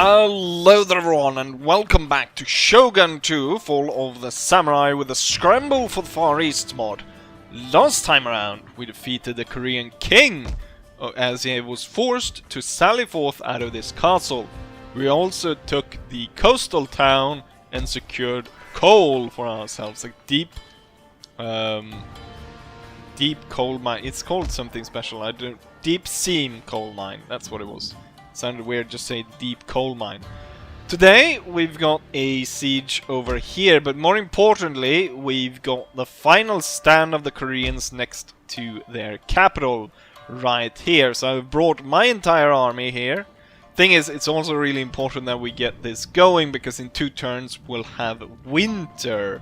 Hello there everyone and welcome back to Shogun 2 Fall of the Samurai with a Scramble for the Far East mod. Last time around we defeated the Korean king as he was forced to sally forth out of this castle. We also took the coastal town and secured coal for ourselves, a deep coal mine. It's called something special. I don't. Deep seam coal mine. That's what it was. Sounded weird just saying deep coal mine. Today we've got a siege over here, but more importantly we've got the final stand of the Koreans next to their capital right here. So I've brought my entire army here. Thing is, it's also really important that we get this going because in 2 turns we'll have winter.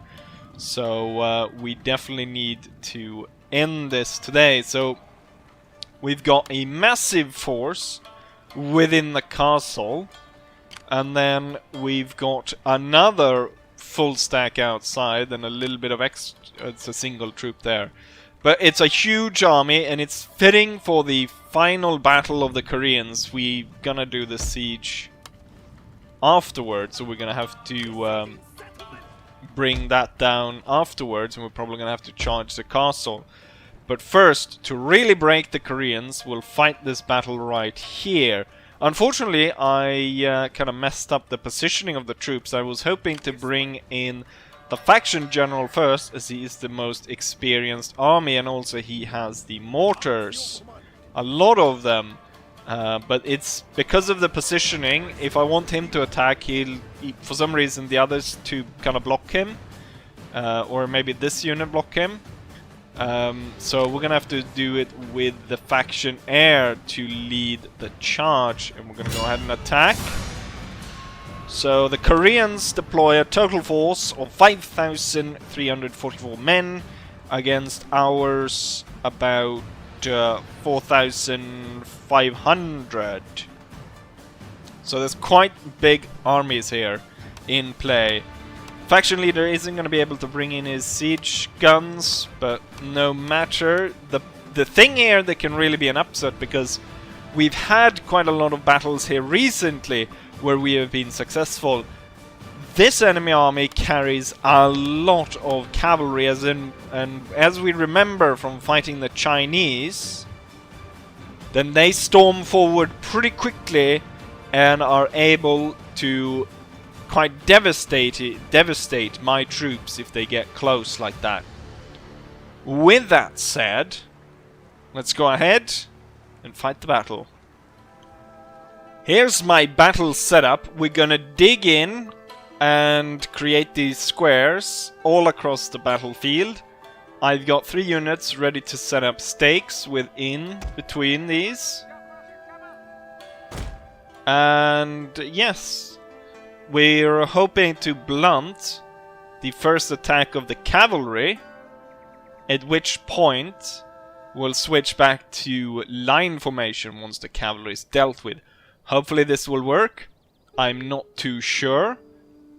So we definitely need to end this today. So we've got a massive force within the castle, and then we've got another full stack outside and a little bit of extra. It's a single troop there, but it's a huge army and it's fitting for the final battle of the Koreans. We're gonna do the siege afterwards, so we're gonna have to bring that down afterwards, and we're probably gonna have to charge the castle. But first, to really break the Koreans, we'll fight this battle right here. Unfortunately, I kind of messed up the positioning of the troops. I was hoping to bring in the faction general first, as he is the most experienced army, and also he has the mortars. A lot of them. But it's because of the positioning. If I want him to attack, for some reason the others to kind of block him. Or maybe this unit block him. So we're gonna have to do it with the faction heir to lead the charge, and we're gonna go ahead and attack. So the Koreans deploy a total force of 5,344 men against ours about 4,500. So there's quite big armies here in play. Faction leader isn't going to be able to bring in his siege guns, but no matter. The thing here that can really be an upset, because we've had quite a lot of battles here recently where we have been successful. This enemy army carries a lot of cavalry, and as we remember from fighting the Chinese, then they storm forward pretty quickly and are able to quite devastate my troops if they get close like that. With that said, let's go ahead and fight the battle. Here's my battle setup. We're gonna dig in and create these squares all across the battlefield. I've got 3 units ready to set up stakes between these. And yes, we're hoping to blunt the first attack of the cavalry, at which point we'll switch back to line formation once the cavalry is dealt with. Hopefully this will work. I'm not too sure.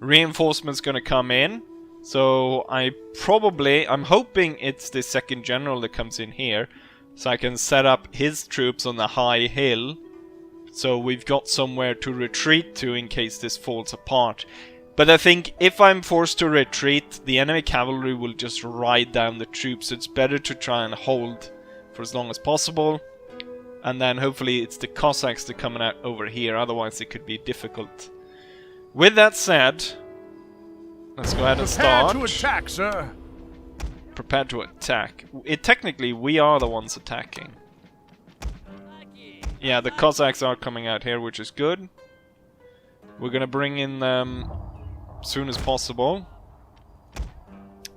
Reinforcements gonna come in, so I'm hoping it's the second general that comes in here, so I can set up his troops on the high hill. So we've got somewhere to retreat to in case this falls apart. But I think if I'm forced to retreat, the enemy cavalry will just ride down the troops. So it's better to try and hold for as long as possible. And then hopefully it's the Cossacks that are coming out over here. Otherwise it could be difficult. With that said, let's go ahead and start. Prepare to attack, sir. Prepare to attack. Technically, we are the ones attacking. Yeah, the Cossacks are coming out here, which is good. We're gonna bring in them as soon as possible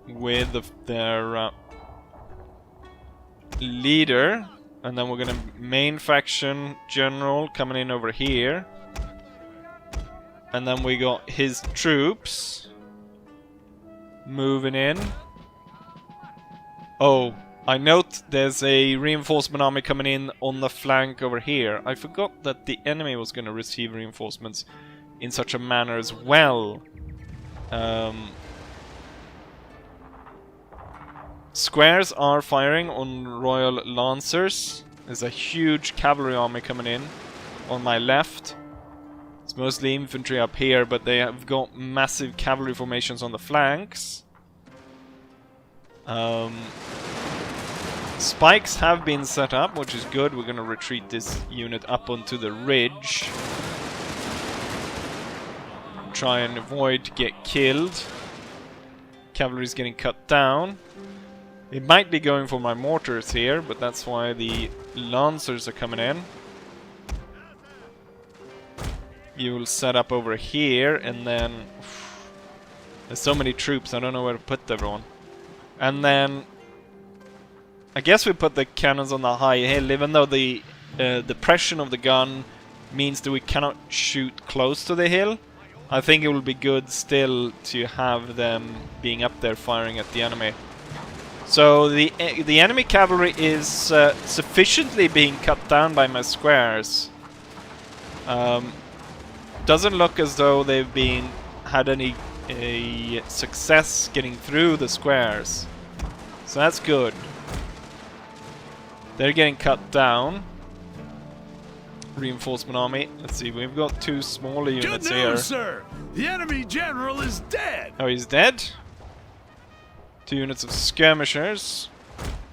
with their leader, and then we're gonna main faction general coming in over here, and then we got his troops moving in. Oh, I note there's a reinforcement army coming in on the flank over here. I forgot that the enemy was going to receive reinforcements in such a manner as well. Squares are firing on Royal Lancers. There's a huge cavalry army coming in on my left. It's mostly infantry up here, but they have got massive cavalry formations on the flanks. Spikes have been set up, which is good. We're gonna retreat this unit up onto the ridge. Try and avoid to get killed. Cavalry's getting cut down. It might be going for my mortars here, but that's why the lancers are coming in. You will set up over here, and then... there's so many troops, I don't know where to put everyone. And then... I guess we put the cannons on the high hill, even though the depression of the gun means that we cannot shoot close to the hill. I think it will be good still to have them being up there firing at the enemy. So the enemy cavalry is sufficiently being cut down by my squares. Doesn't look as though they've had any success getting through the squares. So that's good. They're getting cut down. Reinforcement army. Let's see, we've got 2 smaller units here. Good news, sir! The enemy general is dead! Oh, he's dead? 2 units of skirmishers.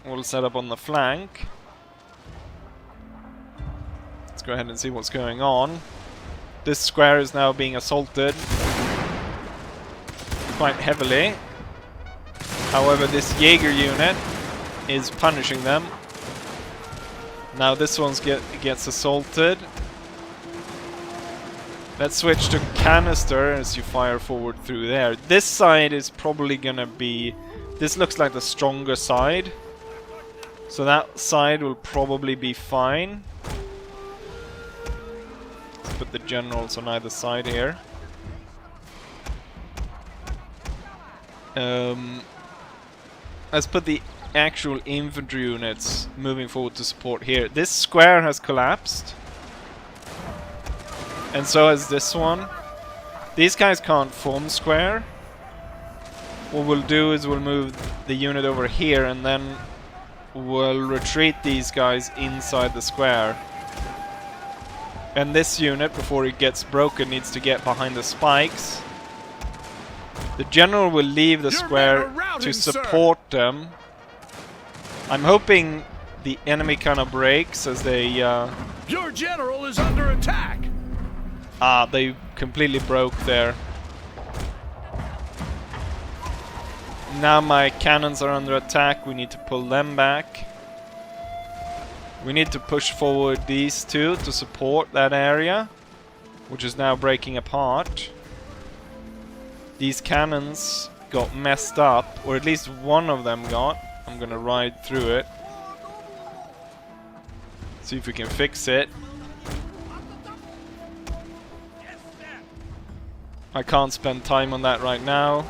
We'll set up on the flank. Let's go ahead and see what's going on. This square is now being assaulted quite heavily. However, this Jaeger unit is punishing them. Now this one gets assaulted. Let's switch to canister as you fire forward through there. This side is probably gonna be... this looks like the stronger side. So that side will probably be fine. Let's put the generals on either side here. Let's put the actual infantry units moving forward to support here. This square has collapsed. And so has this one. These guys can't form square. What we'll do is we'll move the unit over here and then we'll retreat these guys inside the square. And this unit, before it gets broken, needs to get behind the spikes. The general will leave the square to support them. I'm hoping the enemy kind of breaks as they... Your general is under attack! They completely broke there. Now my cannons are under attack. We need to pull them back. We need to push forward these 2 to support that area, which is now breaking apart. These cannons got messed up, or at least one of them got. I'm gonna ride through it. See if we can fix it. I can't spend time on that right now.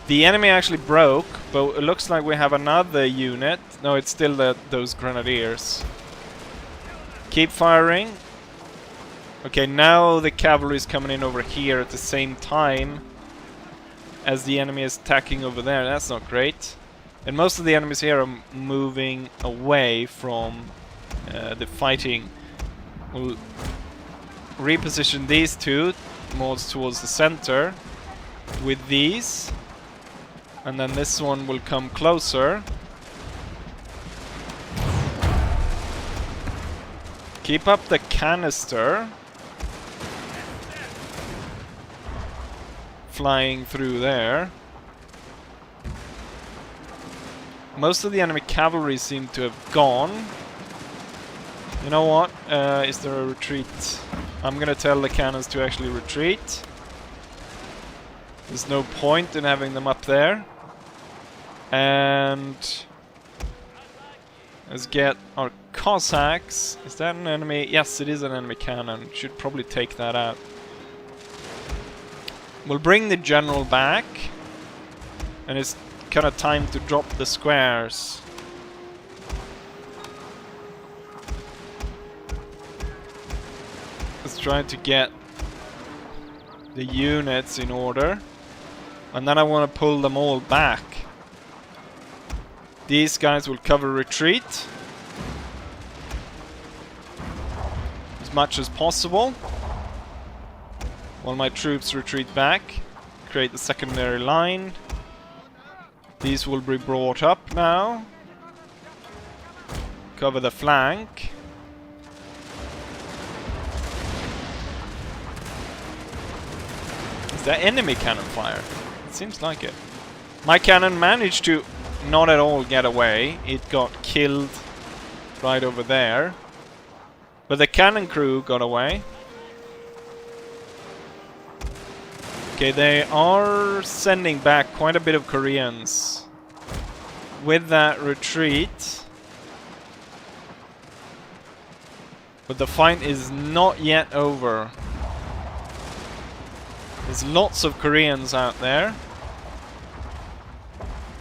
The enemy actually broke, but it looks like we have another unit. No, it's still those grenadiers. Keep firing. Okay, now the cavalry is coming in over here at the same time as the enemy is attacking over there. That's not great. And most of the enemies here are moving away from the fighting. We'll reposition these 2 more towards the center with these. And then this one will come closer. Keep up the canister. Flying through there. Most of the enemy cavalry seem to have gone. You know what? Is there a retreat? I'm gonna tell the cannons to actually retreat. There's no point in having them up there. And let's get our Cossacks. Is that an enemy? Yes, it is an enemy cannon. Should probably take that out. We'll bring the general back. And it's kind of time to drop the squares. Let's try to get the units in order. And then I want to pull them all back. These guys will cover retreat. Let's as much as possible while my troops retreat back. Create the secondary line. These will be brought up now. Cover the flank. Is there enemy cannon fire? It seems like it. My cannon managed to not at all get away. It got killed right over there. But the cannon crew got away. Okay, they are sending back quite a bit of Koreans with that retreat. But the fight is not yet over. There's lots of Koreans out there.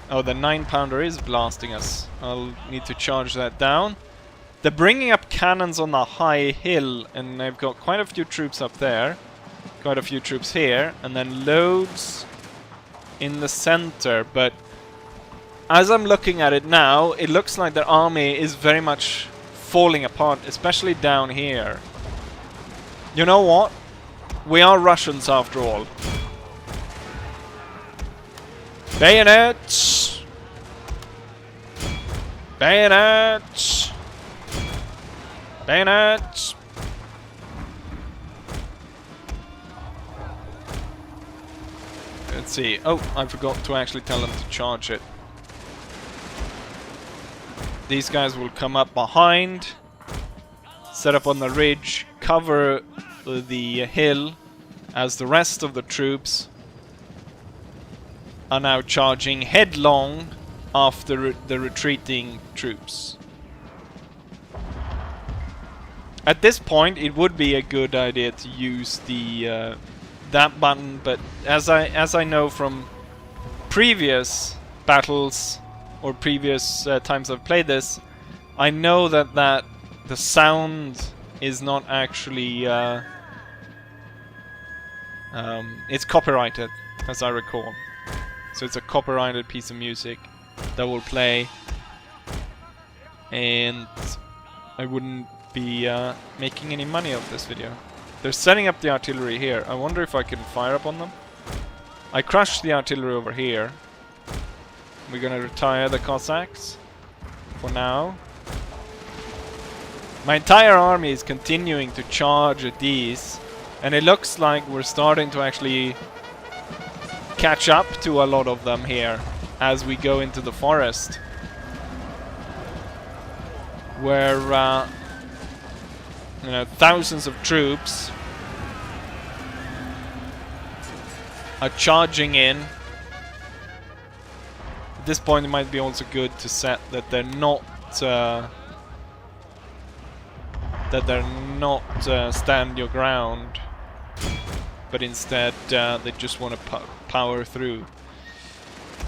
Oh, the 9-pounder is blasting us. I'll need to charge that down. They're bringing up cannons on the high hill, and they've got quite a few troops up there. Quite a few troops here, and then loads in the center. But as I'm looking at it now, it looks like their army is very much falling apart, especially down here. You know what? We are Russians after all. Bayonets! Bayonets! Bayonets! Let's see. Oh, I forgot to actually tell them to charge it. These guys will come up behind, set up on the ridge, cover the hill as the rest of the troops are now charging headlong after the retreating troops. At this point, it would be a good idea to use the that button, but as I know from previous battles or previous times I've played this, I know that the sound is not actually it's copyrighted, as I recall. So it's a copyrighted piece of music that will play, and I wouldn't be making any money off this video. They're setting up the artillery here. I wonder if I can fire up on them. I crushed the artillery over here. We're gonna retire the Cossacks for now. My entire army is continuing to charge at these, and it looks like we're starting to actually catch up to a lot of them here as we go into the forest, where you know, thousands of troops are charging in. At this point, it might be also good to set that they're not stand your ground, but instead they just want to power through.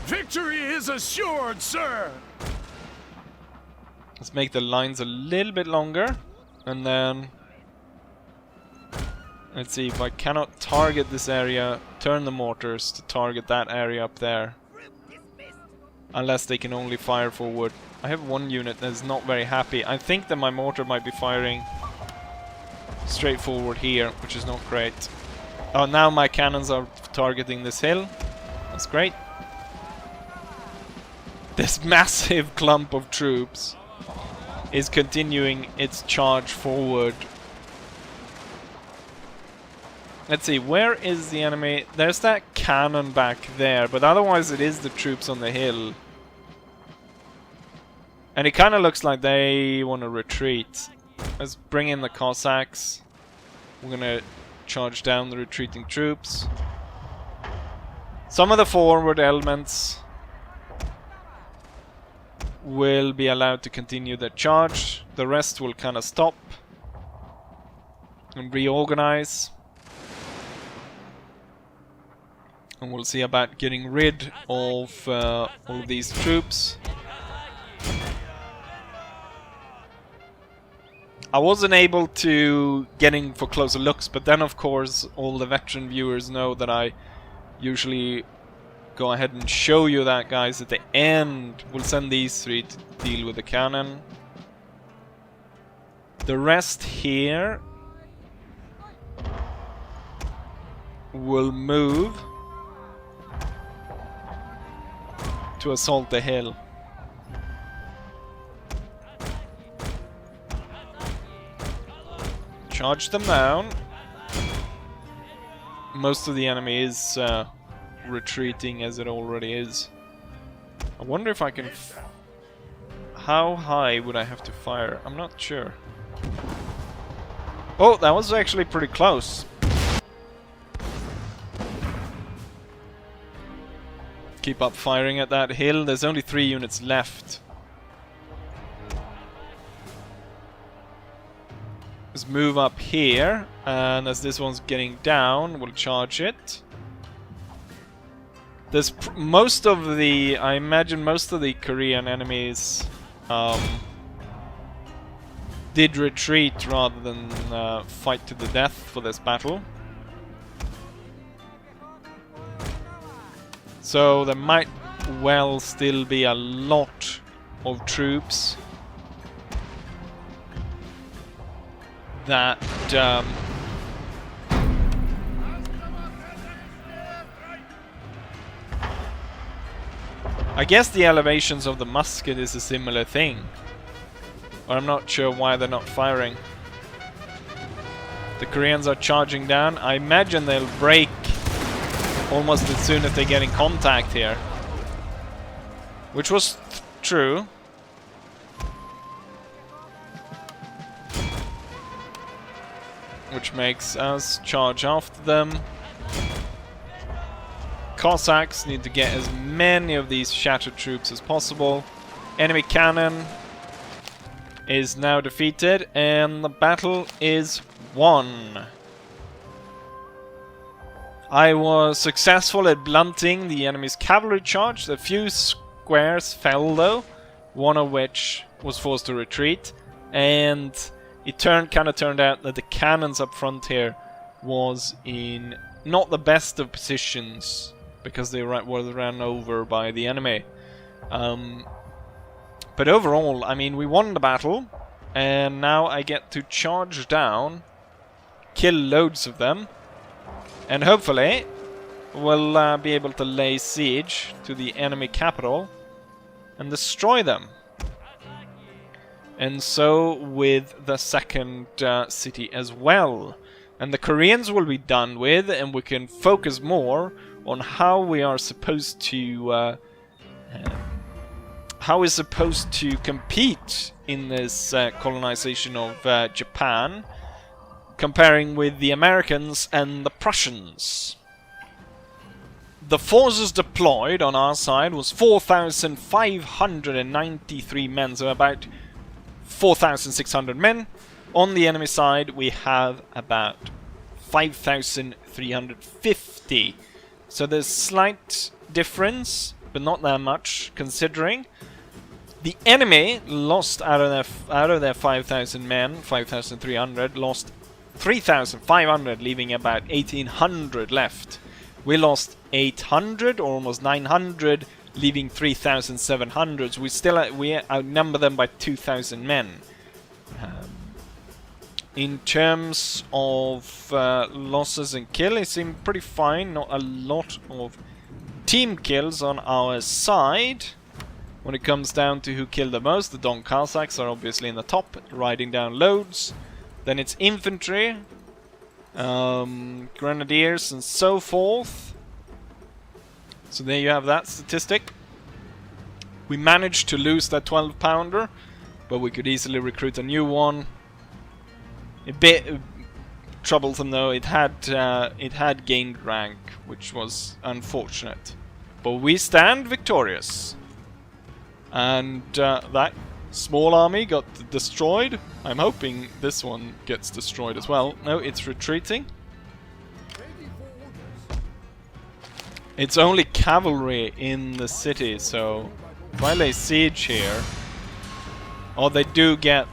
Victory is assured, sir! Let's make the lines a little bit longer, and then let's see if I cannot target this area, turn the mortars to target that area up there. Unless they can only fire forward. I have one unit that is not very happy. I think that my mortar might be firing straight forward here, which is not great. Oh, now my cannons are targeting this hill. That's great. This massive clump of troops is continuing its charge forward. Let's see, where is the enemy? There's that cannon back there, but otherwise it is the troops on the hill. And it kind of looks like they want to retreat. Let's bring in the Cossacks. We're gonna charge down the retreating troops. Some of the forward elements will be allowed to continue their charge. The rest will kind of stop and reorganize. And we'll see about getting rid of all of these troops. I wasn't able to get in for closer looks, but then of course all the veteran viewers know that I usually go ahead and show you that, guys, at the end. We'll send these three to deal with the cannon. The rest here will move to assault the hill. Charge them down. Most of the enemy is retreating as it already is. I wonder if I can... How high would I have to fire? I'm not sure. Oh, that was actually pretty close. Keep up firing at that hill. There's only 3 units left. Let's move up here, and as this one's getting down, we'll charge it. There's most of the... I imagine most of the Korean enemies did retreat rather than fight to the death for this battle. So there might well still be a lot of troops that I guess the elevations of the musket is a similar thing. But I'm not sure why they're not firing. The Koreans are charging down. I imagine they'll break almost as soon as they get in contact here. Which was true. Which makes us charge after them. Cossacks need to get as many of these shattered troops as possible. Enemy cannon is now defeated and the battle is won. I was successful at blunting the enemy's cavalry charge. A few squares fell though, one of which was forced to retreat, and it kind of turned out that the cannons up front here was in not the best of positions because they were ran over by the enemy. But overall, I mean, we won the battle, and now I get to charge down, kill loads of them, and hopefully we'll be able to lay siege to the enemy capital and destroy them. And so with the second city as well. And the Koreans will be done with, and we can focus more on how we are supposed to compete in this colonization of Japan, comparing with the Americans and the Prussians. The forces deployed on our side was 4,593 men, so about 4,600 men. On the enemy side we have about 5,350. So there's slight difference, but not that much considering. The enemy lost out of their 5,000 men, 5,300, lost 3,500, leaving about 1,800 left. We lost 800 or almost 900, leaving 3,700. So we outnumber them by 2,000 men. In terms of losses and kills, it seemed pretty fine. Not a lot of team kills on our side. When it comes down to who killed the most, the Don Cossacks are obviously in the top, riding down loads. Then it's infantry, grenadiers and so forth. So there you have that statistic. We managed to lose that 12-pounder, but we could easily recruit a new one. A bit troublesome though, it had gained rank, which was unfortunate. But we stand victorious. And that small army got destroyed. I'm hoping this one gets destroyed as well. No, it's retreating. It's only cavalry in the city, so if I lay siege here... Oh, they do get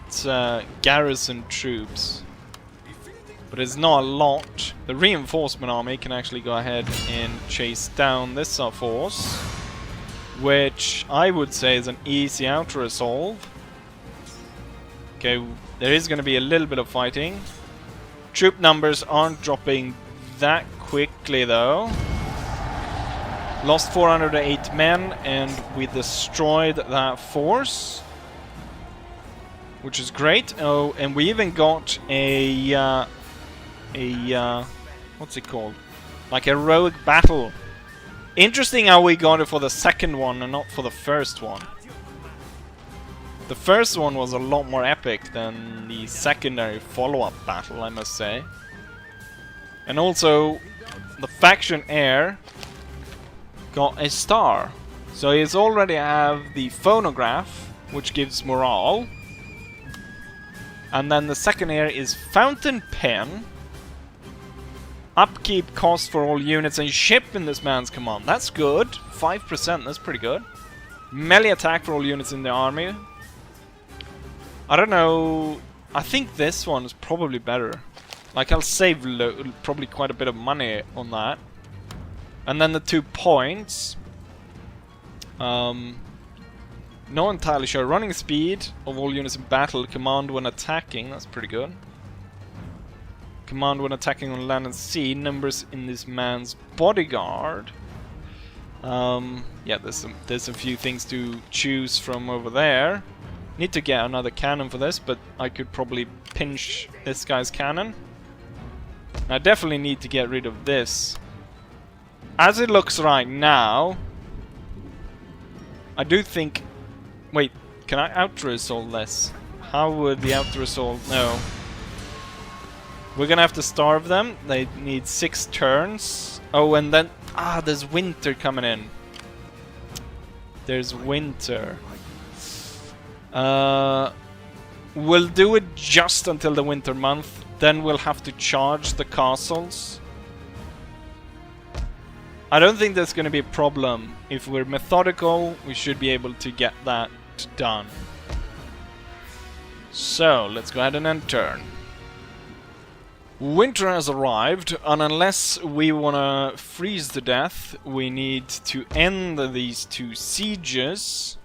garrison troops. But it's not a lot. The reinforcement army can actually go ahead and chase down this force, which I would say is an easy out-resolve. Okay, there is going to be a little bit of fighting. Troop numbers aren't dropping that quickly though. Lost 408 men, and we destroyed that force, which is great. Oh, and we even got a what's it called? Like a heroic battle. Interesting how we got it for the second one and not for the first one. The first one was a lot more epic than the secondary follow-up battle, I must say. And also, the faction heir got a star. So he's already have the phonograph, which gives morale. And then the second heir is fountain pen. Upkeep cost for all units and ship in this man's command. That's good. 5%, that's pretty good. Melee attack for all units in the army. I don't know. I think this one is probably better. Like, I'll save probably quite a bit of money on that. And then the 2 points. Not entirely sure. Running speed of all units in battle. Command when attacking. That's pretty good. Command when attacking on land and sea. Numbers in this man's bodyguard. Yeah, there's a few things to choose from over there. Need to get another cannon for this, but I could probably pinch this guy's cannon. I definitely need to get rid of this. As it looks right now, I do think... Wait, can I auto-assault this? How would the auto-assault... No. We're gonna have to starve them. They need 6 turns. Oh, and then... Ah, there's winter coming in. There's winter. We'll do it just until the winter month. Then we'll have to charge the castles. I don't think there's going to be a problem. If we're methodical, we should be able to get that done. So, let's go ahead and end turn. Winter has arrived, and unless we want to freeze to death, we need to end these 2 sieges.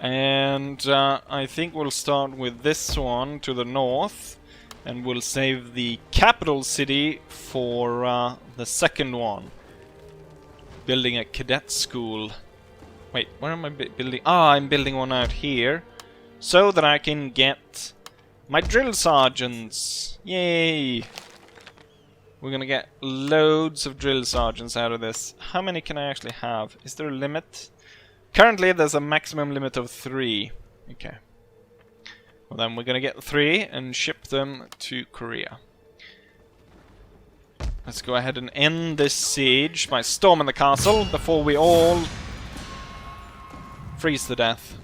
And I think we'll start with this one to the north, and we'll save the capital city for the second one. Building a cadet school. Wait, where am I building? Ah, I'm building one out here, so that I can get my drill sergeants. Yay! We're gonna get loads of drill sergeants out of this. How many can I actually have? Is there a limit? Currently, there's a maximum limit of 3. Okay. Well, then we're gonna get 3 and ship them to Korea. Let's go ahead and end this siege by storming the castle before we all freeze to death.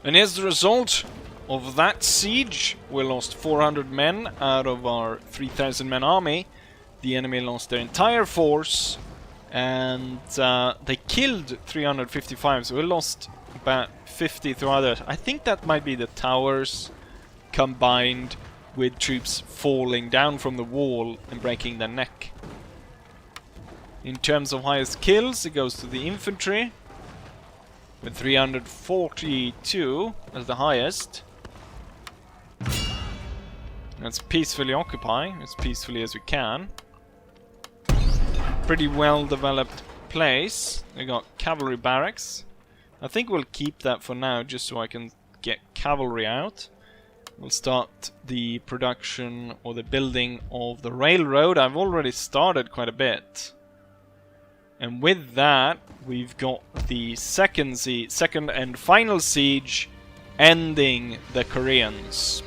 And as the result of that siege, we lost 400 men out of our 3,000 men army. The enemy lost their entire force, and they killed 355, so we lost about 50 through others. I think that might be the towers combined with troops falling down from the wall and breaking their neck. In terms of highest kills, it goes to the infantry with 342 as the highest. Let's peacefully occupy as peacefully as we can. Pretty well developed place. We got cavalry barracks. I think we'll keep that for now just so I can get cavalry out. We'll start the production or the building of the railroad. I've already started quite a bit. And with that, we've got the second and final siege ending the Koreans.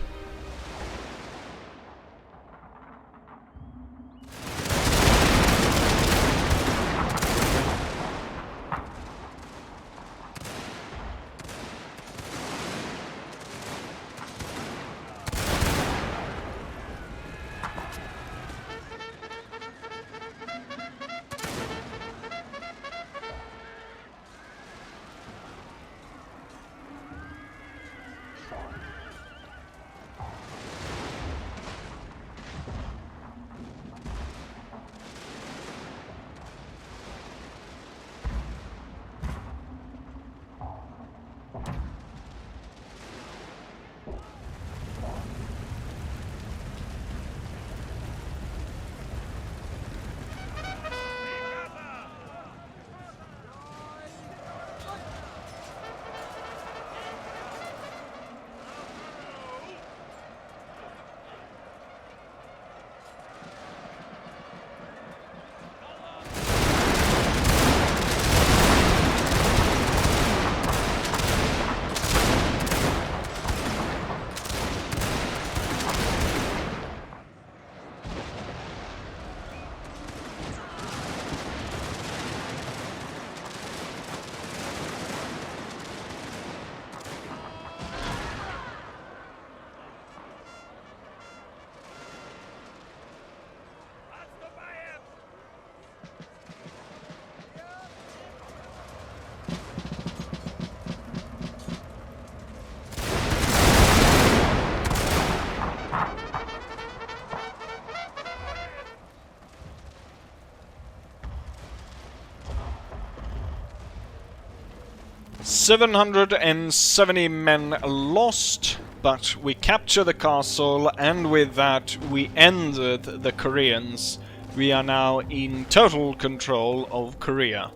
"770 men lost, but we captured the castle, and with that we ended the Koreans. We are now in total control of Korea.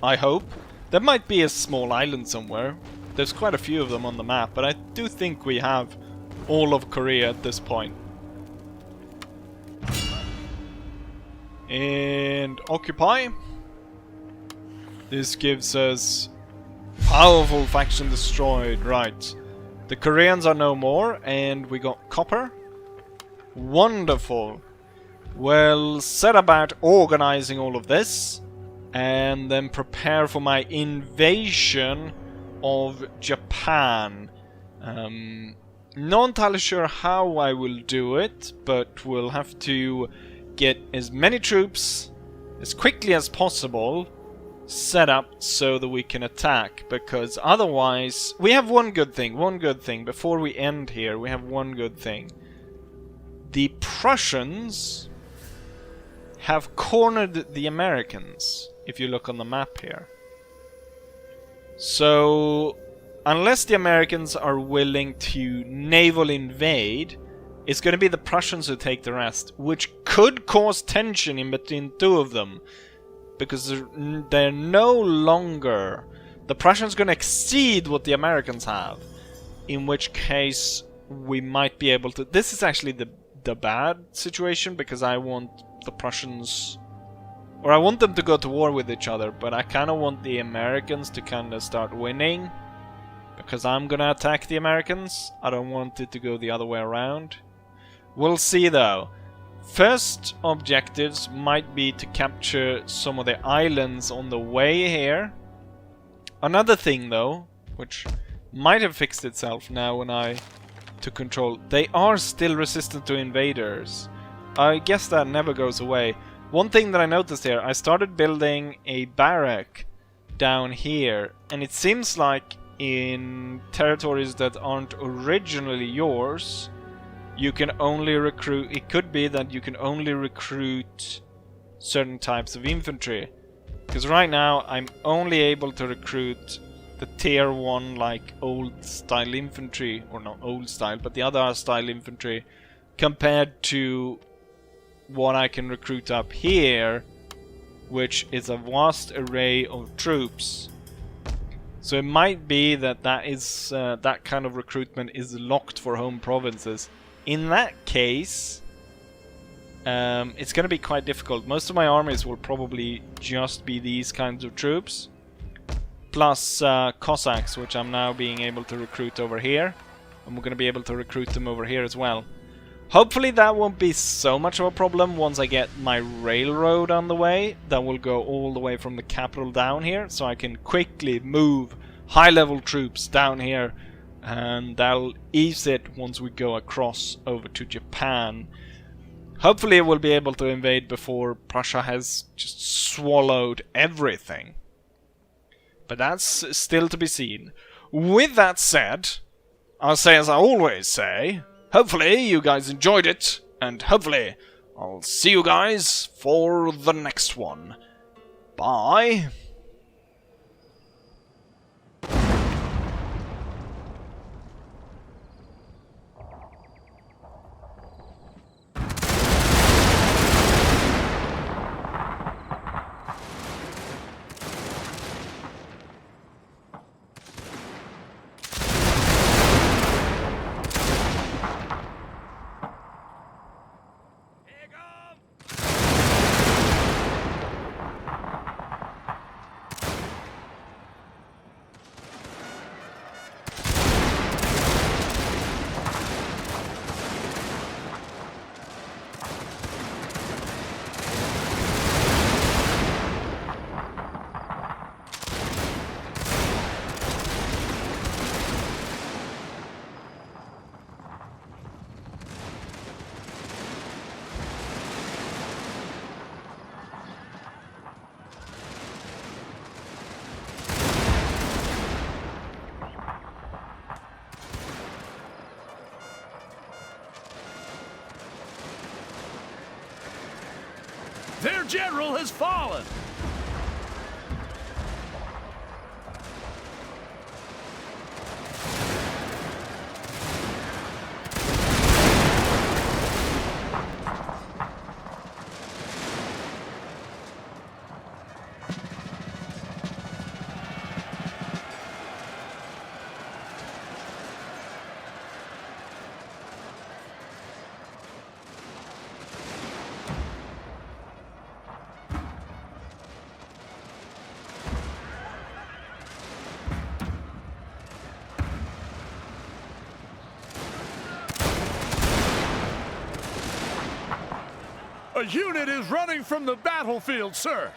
I hope. There might be a small island somewhere. There's quite a few of them on the map, but I do think we have all of Korea at this point. And occupy. This gives us powerful faction destroyed, right. The Koreans are no more, and we got copper. Wonderful. Well, set about organizing all of this, and then prepare for my invasion of Japan. Not entirely sure how I will do it, but we'll have to get as many troops as quickly as possible set up so that we can attack, because otherwise we have one good thing before we end here. We have one good thing. The Prussians have cornered the Americans, if you look on the map here. So unless the Americans are willing to naval invade, it's going to be the Prussians who take the rest, which could cause tension in between two of them. Because they're no longer... The Prussians going to exceed what the Americans have. In which case, we might be able to... This is actually the bad situation, because I want the Prussians... Or I want them to go to war with each other, but I kind of want the Americans to kind of start winning. Because I'm going to attack the Americans. I don't want it to go the other way around. We'll see though. First objectives might be to capture some of the islands on the way here. Another thing though, which might have fixed itself now when I took control. They are still resistant to invaders. I guess that never goes away. One thing that I noticed here, I started building a barrack down here, and it seems like in territories that aren't originally yours, you can only recruit... It could be that you can only recruit certain types of infantry. Because right now, I'm only able to recruit the tier 1, like, old style infantry, or not old style, but the other style infantry, compared to what I can recruit up here, which is a vast array of troops. So it might be that that kind of recruitment is locked for home provinces. In that case, it's going to be quite difficult. Most of my armies will probably just be these kinds of troops, plus Cossacks, which I'm now being able to recruit over here. And we're going to be able to recruit them over here as well. Hopefully that won't be so much of a problem once I get my railroad on the way. That will go all the way from the capital down here, so I can quickly move high-level troops down here. And that'll ease it once we go across over to Japan. Hopefully we'll be able to invade before Prussia has just swallowed everything. But that's still to be seen. With that said, I'll say as I always say, hopefully you guys enjoyed it, and hopefully I'll see you guys for the next one. Bye! Their general has fallen! A unit is running from the battlefield, sir!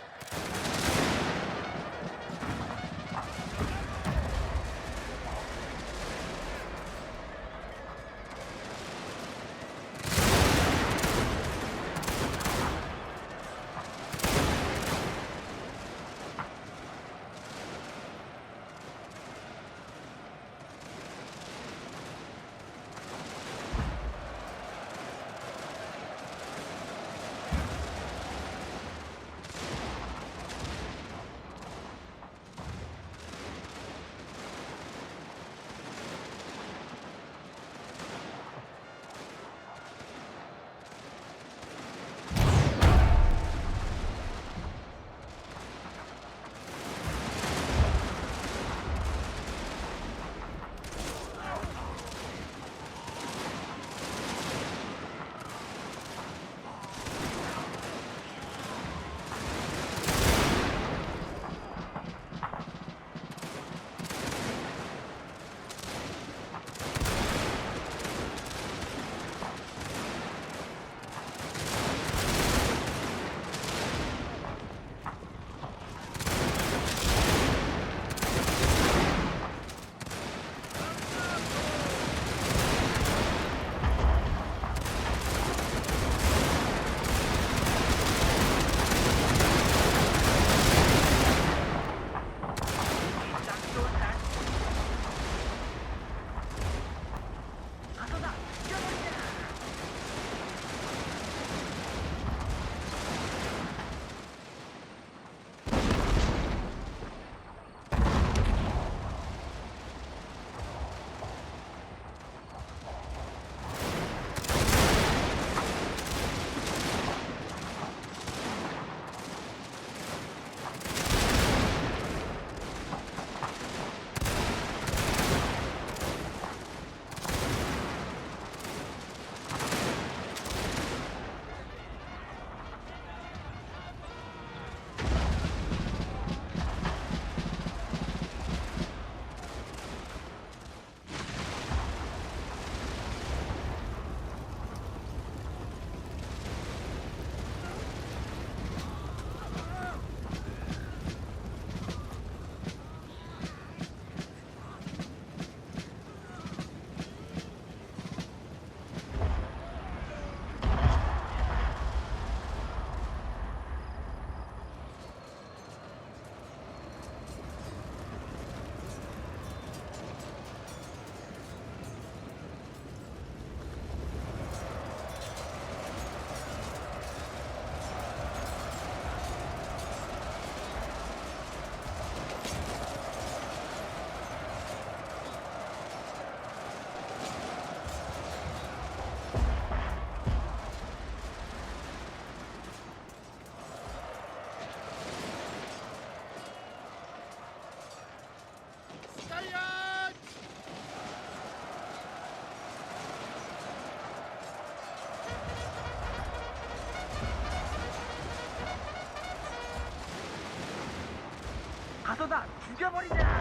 죽여버리자.